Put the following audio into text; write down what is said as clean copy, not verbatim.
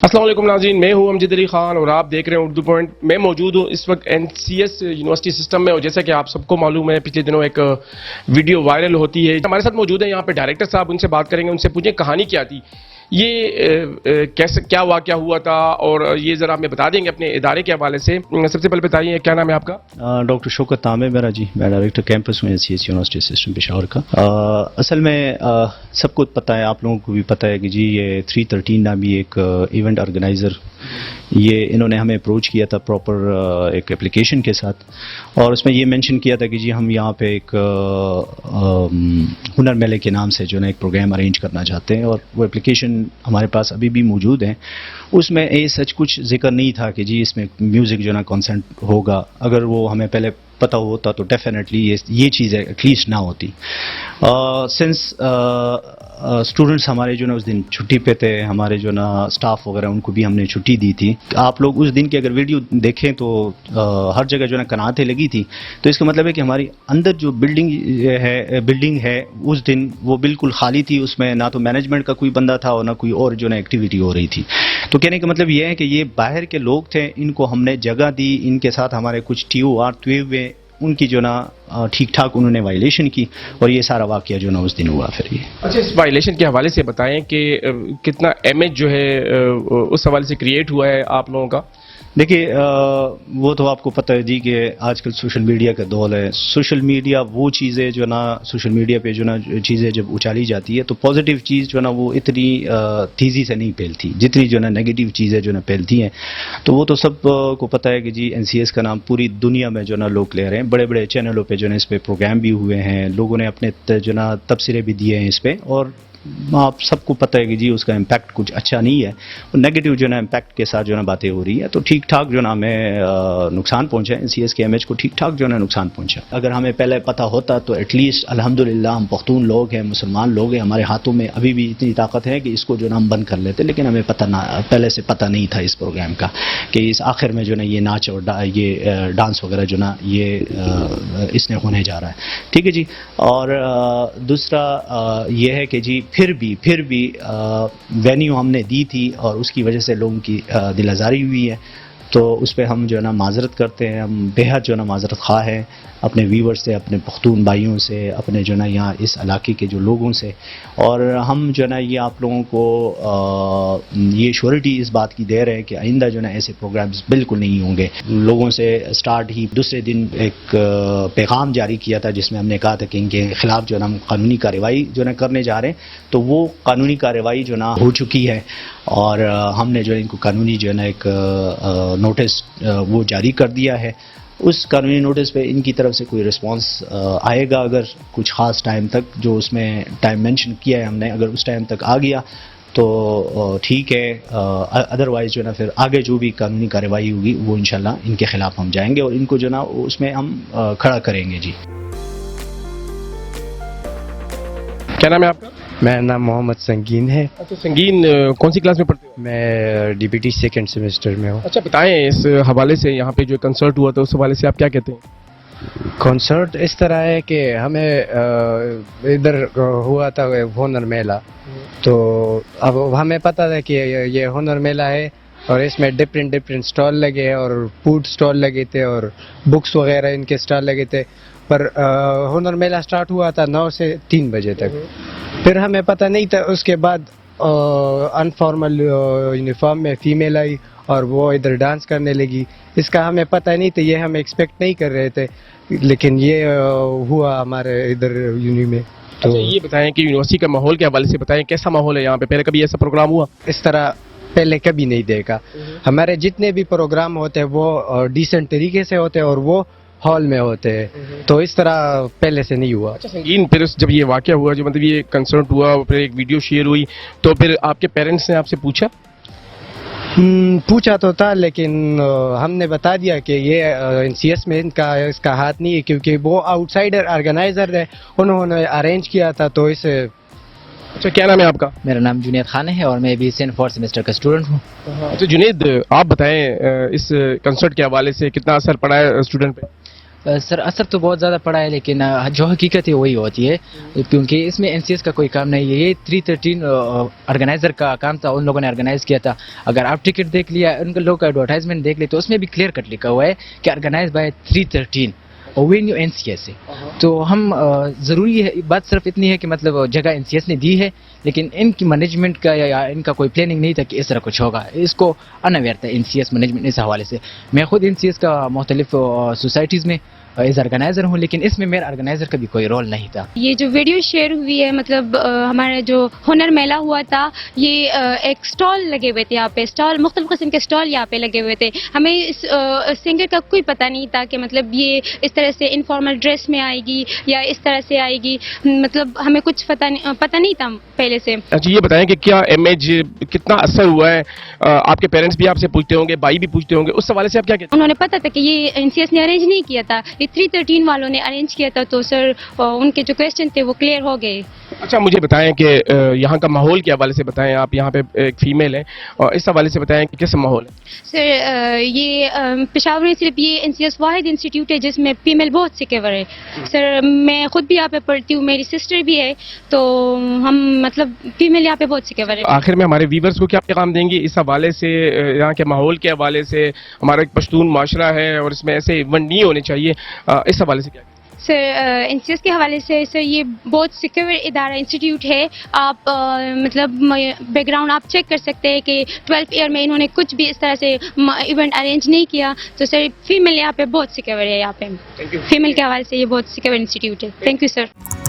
السلام علیکم ناظرین، میں ہوں امجد علی خان اور آپ دیکھ رہے ہیں اردو پوائنٹ. میں موجود ہوں اس وقت NCS یونیورسٹی سسٹم میں، اور جیسا کہ آپ سب کو معلوم ہے پچھلے دنوں ایک ویڈیو وائرل ہوتی ہے. ہمارے ساتھ موجود ہیں یہاں پہ ڈائریکٹر صاحب، ان سے بات کریں گے، ان سے پوچھیں کہانی کیا تھی، یہ کیسے کیا واقعہ ہوا تھا، اور یہ ذرا ہمیں بتا دیں گے اپنے ادارے کے حوالے سے. سب سے پہلے بتائیے کیا نام ہے آپ کا؟ ڈاکٹر شوکت نام ہے میرا جی. میں ڈائریکٹر کیمپس ہوں NCS یونیورسٹی سسٹم پشاور کا. اصل میں سب کو پتہ ہے، آپ لوگوں کو بھی پتہ ہے کہ جی یہ 313 نامی ایک ایونٹ آرگنائزر، یہ انہوں نے ہمیں اپروچ کیا تھا پراپر ایک اپلیکیشن کے ساتھ، اور اس میں یہ مینشن کیا تھا کہ جی ہم یہاں پہ ایک ہنر میلے کے نام سے جو ہے ایک پروگرام ارینج کرنا چاہتے ہیں، اور وہ اپلیکیشن ہمارے پاس ابھی بھی موجود ہیں. اس میں سچ کچھ ذکر نہیں تھا کہ جی اس میں میوزک جو ہے نا کانسرٹ ہوگا. اگر وہ ہمیں پہلے پتہ ہوتا تو ڈیفینیٹلی یہ چیزیں ایٹ لیسٹ نہ ہوتی. سنس اسٹوڈنٹس ہمارے جو نا اس دن چھٹی پہ تھے، ہمارے جو نا اسٹاف وغیرہ ان کو بھی ہم نے چھٹی دی تھی. آپ لوگ اس دن کی اگر ویڈیو دیکھیں تو ہر جگہ جو نا قناتیں لگی تھی. تو اس کا مطلب ہے کہ ہماری اندر جو بلڈنگ ہے اس دن وہ بالکل خالی تھی. اس میں نہ تو مینجمنٹ کا کوئی بندہ تھا اور نہ کوئی اور جو نا ایکٹیویٹی ہو رہی تھی. تو کہنے کا مطلب یہ ہے کہ یہ باہر کے لوگ تھے، ان کو ہم نے جگہ دی، ان کے ساتھ ہمارے کچھ TOR توئے ہوئے، ان کی جو نا ٹھیک ٹھاک انہوں نے وائلیشن کی، اور یہ سارا واقعہ جو نا اس دن ہوا. پھر یہ اچھا، اس وائلیشن کے حوالے سے بتائیں کہ کتنا امیج جو ہے اس حوالے سے کریٹ ہوا ہے آپ لوگوں کا. دیکھیے وہ تو آپ کو پتہ ہے جی کہ آج کل سوشل میڈیا کا دور ہے. سوشل میڈیا وہ چیزیں جو نا سوشل میڈیا پہ جو نا چیزیں جب اچالی جاتی ہے تو پازیٹیو چیز جو نا وہ اتنی تیزی سے نہیں پھیلتی جتنی جو نا نیگیٹو چیزیں جو نا پھیلتی ہیں. تو وہ تو سب کو پتہ ہے کہ جی NCS کا نام پوری دنیا میں جو نا لوگ لے رہے ہیں. بڑے بڑے چینلوں پہ جو نا اس پہ پروگرام بھی ہوئے ہیں، لوگوں نے اپنے جو نا تبصرے بھی دیے ہیں اس پہ، اور آپ سب کو پتہ ہے کہ جی اس کا امپیکٹ کچھ اچھا نہیں ہے. نیگیٹو جو نا امپیکٹ کے ساتھ جو نا باتیں ہو رہی ہیں. تو ٹھیک ٹھاک جو نا ہمیں نقصان پہنچا ہے، NCS کے امیج کو ٹھیک ٹھاک جو نا نقصان پہنچا. اگر ہمیں پہلے پتہ ہوتا تو ایٹ لیسٹ الحمدللہ ہم پختون لوگ ہیں، مسلمان لوگ ہیں، ہمارے ہاتھوں میں ابھی بھی اتنی طاقت ہے کہ اس کو جو نا ہم بند کر لیتے. لیکن ہمیں پتہ نہ پہلے سے پتہ نہیں تھا اس پروگرام کا کہ اس آخر میں جو نا یہ ناچ اور یہ ڈانس وغیرہ جو نا یہ اس نے ہونے جا رہا ہے. ٹھیک ہے جی. اور دوسرا یہ ہے کہ جی پھر بھی وینیو ہم نے دی تھی، اور اس کی وجہ سے لوگوں کی دل آزاری ہوئی ہے. تو اس پہ ہم جو ہے نا معذرت کرتے ہیں. ہم بہت جو ہے نا معذرت خواہ ہیں اپنے ویور سے، اپنے پختون بھائیوں سے، اپنے جو ہے نا یہاں اس علاقے کے جو لوگوں سے. اور ہم جو ہے نا یہ آپ لوگوں کو یہ شیورٹی اس بات کی دے رہے ہیں کہ آئندہ جو ہے نا ایسے پروگرامز بالکل نہیں ہوں گے. لوگوں سے سٹارٹ ہی دوسرے دن ایک پیغام جاری کیا تھا جس میں ہم نے کہا تھا کہ ان کے خلاف جو ہے نا ہم قانونی کارروائی جو ہے نا کرنے جا رہے ہیں. تو وہ قانونی کارروائی جو ہے نا ہو چکی ہے، اور ہم نے جو ہے ان کو قانونی جو ہے نا ایک نوٹس وہ جاری کر دیا ہے. اس قانونی نوٹس پہ ان کی طرف سے کوئی رسپانس آئے گا اگر کچھ خاص ٹائم تک، جو اس میں ٹائم مینشن کیا ہے ہم نے، اگر اس ٹائم تک آ گیا تو ٹھیک ہے. ادروائز جو ہے نا پھر آگے جو بھی قانونی کارروائی ہوگی وہ انشاءاللہ ان کے خلاف ہم جائیں گے، اور ان کو جو ہے نا اس میں ہم کھڑا کریں گے. جی کیا نام ہے آپ کا؟ میرا نام محمد سنگین ہے. اچھا سنگین، کون سی کلاس میں پڑھتے ہو؟ میں DPT سیکنڈ سیمسٹر میں ہوں. اچھا بتائیں اس حوالے سے، یہاں پہ جو کنسرٹ ہوا تھا اس حوالے سے آپ کیا کہتے ہیں؟ کنسرٹ اس طرح ہے کہ ہمیں ادھر ہوا تھا ہنر میلہ. تو اب ہمیں پتہ تھا کہ یہ ہنر میلہ ہے، اور اس میں ڈفرینٹ سٹال لگے ہیں، اور فوڈ سٹال لگے تھے، اور بکس وغیرہ ان کے سٹال لگے تھے. پر ہنر میلہ سٹارٹ ہوا تھا 9 سے 3 بجے تک. پھر ہمیں پتہ نہیں تھا. اس کے بعد انفارمل یونیفارم میں فیمیل آئی اور وہ ادھر ڈانس کرنے لگی. اس کا ہمیں پتہ نہیں تھا، یہ ہم ایکسپیکٹ نہیں کر رہے تھے، لیکن یہ ہوا ہمارے ادھر یونی میں. تو یہ بتائیں کہ یونیورسٹی کا ماحول کے حوالے سے بتائیں، کیسا ماحول ہے یہاں پہ؟ پہلے کبھی ایسا پروگرام ہوا؟ اس طرح پہلے کبھی نہیں دیکھا. ہمارے جتنے بھی پروگرام ہوتے ہیں وہ ڈیسنٹ طریقے سے ہوتے ہیں، اور وہ ہال میں ہوتے ہیں. تو اس طرح پہلے سے نہیں ہوا. اچھا سنگین، پھر جب یہ واقعہ ہوا، جو مطلب یہ کنسرٹ ہوا، پھر ایک ویڈیو شیئر ہوئی، تو پھر آپ کے پیرنٹس نے آپ سے پوچھا تو تھا، لیکن ہم نے بتا دیا کہ یہ NCS میں اس کا ہاتھ نہیں ہے، کیونکہ وہ آؤٹ سائڈر آرگنائزر ہے، انہوں نے ارینج کیا تھا. تو اسے اچھا کیا نام ہے آپ کا؟ میرا نام جنید خان ہے، اور میں بھی BSc 4 سیمسٹر کا اسٹوڈنٹ ہوں. اچھا جنید، آپ بتائیں اس کنسرٹ کے حوالے سے کتنا اثر پڑا ہے اسٹوڈنٹ پہ؟ سر اثر تو بہت زیادہ پڑا ہے، لیکن جو حقیقت ہے وہی ہوتی ہے، کیونکہ اس میں NCS کا کوئی کام نہیں ہے. یہ 313 آرگنائزر کا کام تھا، ان لوگوں نے آرگنائز کیا تھا. اگر آپ ٹکٹ دیکھ لیا، ان لوگوں کا ایڈورٹائزمنٹ دیکھ لیں تو اس میں بھی کلیئر کٹ لکھا ہوا ہے کہ آرگنائز بائی 313 اور وینیو NCS ہے. تو ہم ضروری ہے، بات صرف اتنی ہے کہ مطلب جگہ NCS نے دی ہے، لیکن ان کی مینجمنٹ کا یا ان کا کوئی پلاننگ نہیں تھا کہ اس طرح کچھ ہوگا. اس کو انویئر تھا NCS مینجمنٹ اس حوالے سے. میں خود NCS کا مختلف سوسائٹیز میں ایز آرگنائزر ہوں، لیکن اس میں میرا آرگنائزر کا بھی کوئی رول نہیں تھا. یہ جو ویڈیو شیئر ہوئی ہے، مطلب ہمارا جو ہنر میلہ ہوا تھا، یہ ایک سٹال لگے ہوئے تھے یہاں پہ، سٹال مختلف قسم کے سٹال یہاں پہ لگے ہوئے تھے. ہمیں اس سنگر کا کوئی پتہ نہیں تھا کہ مطلب یہ اس طرح سے انفارمل ڈریس میں آئے گی یا اس طرح سے آئے گی، مطلب ہمیں کچھ پتہ نہیں تھا پہلے سے. اچھا یہ بتائیں کہ کیا امیج کتنا اثر ہوا ہے؟ آپ کے پیرنٹس بھی آپ سے پوچھتے ہوں گے، بھائی بھی پوچھتے ہوں گے، اس حوالے سے آپ کیا کہتے انہوں نے پتا تھا کہ یہ NCS نے ارینج نہیں کیا تھا، یہ 313 والوں نے ارینج کیا تھا. تو سر ان کے جو کویشچن تھے وہ کلیئر ہو گئے. ہیں؟ اچھا مجھے بتائیں کہ یہاں کا ماحول کے حوالے سے بتائیں. آپ یہاں پہ ایک فیمیل ہیں اور اس حوالے سے بتائیں کہ کیسا ماحول ہے؟ سر یہ پشاور میں صرف یہ NCS واحد انسٹیٹیوٹ ہے جس میں فیمیل بہت سیکیور ہے. سر میں خود بھی یہاں پہ پڑھتی ہوں، میری سسٹر بھی ہے، تو ہم مطلب فیمیل یہاں پہ بہت سیکیور ہے. آخر میں ہمارے ویورز کو کیا پیغام دیں گے اس حوالے سے؟ یہاں کے ماحول کے حوالے سے، ہمارا ایک پشتون معاشرہ ہے اور اس میں ایسے ایونٹ نہیں ہونے چاہیے، اس حوالے سے کیا؟ سر NCS کے حوالے سے سر یہ بہت سیکیور ادارہ انسٹیٹیوٹ ہے. آپ مطلب بیک گراؤنڈ آپ چیک کر سکتے ہیں کہ 12 ایئر میں انہوں نے کچھ بھی اس طرح سے ایونٹ ارینج نہیں کیا. تو سر فیمیل یہاں پہ بہت سیکیور ہے، یہاں پہ فیمیل کے حوالے سے یہ بہت سیکیور انسٹیٹیوٹ ہے. Thank you sir.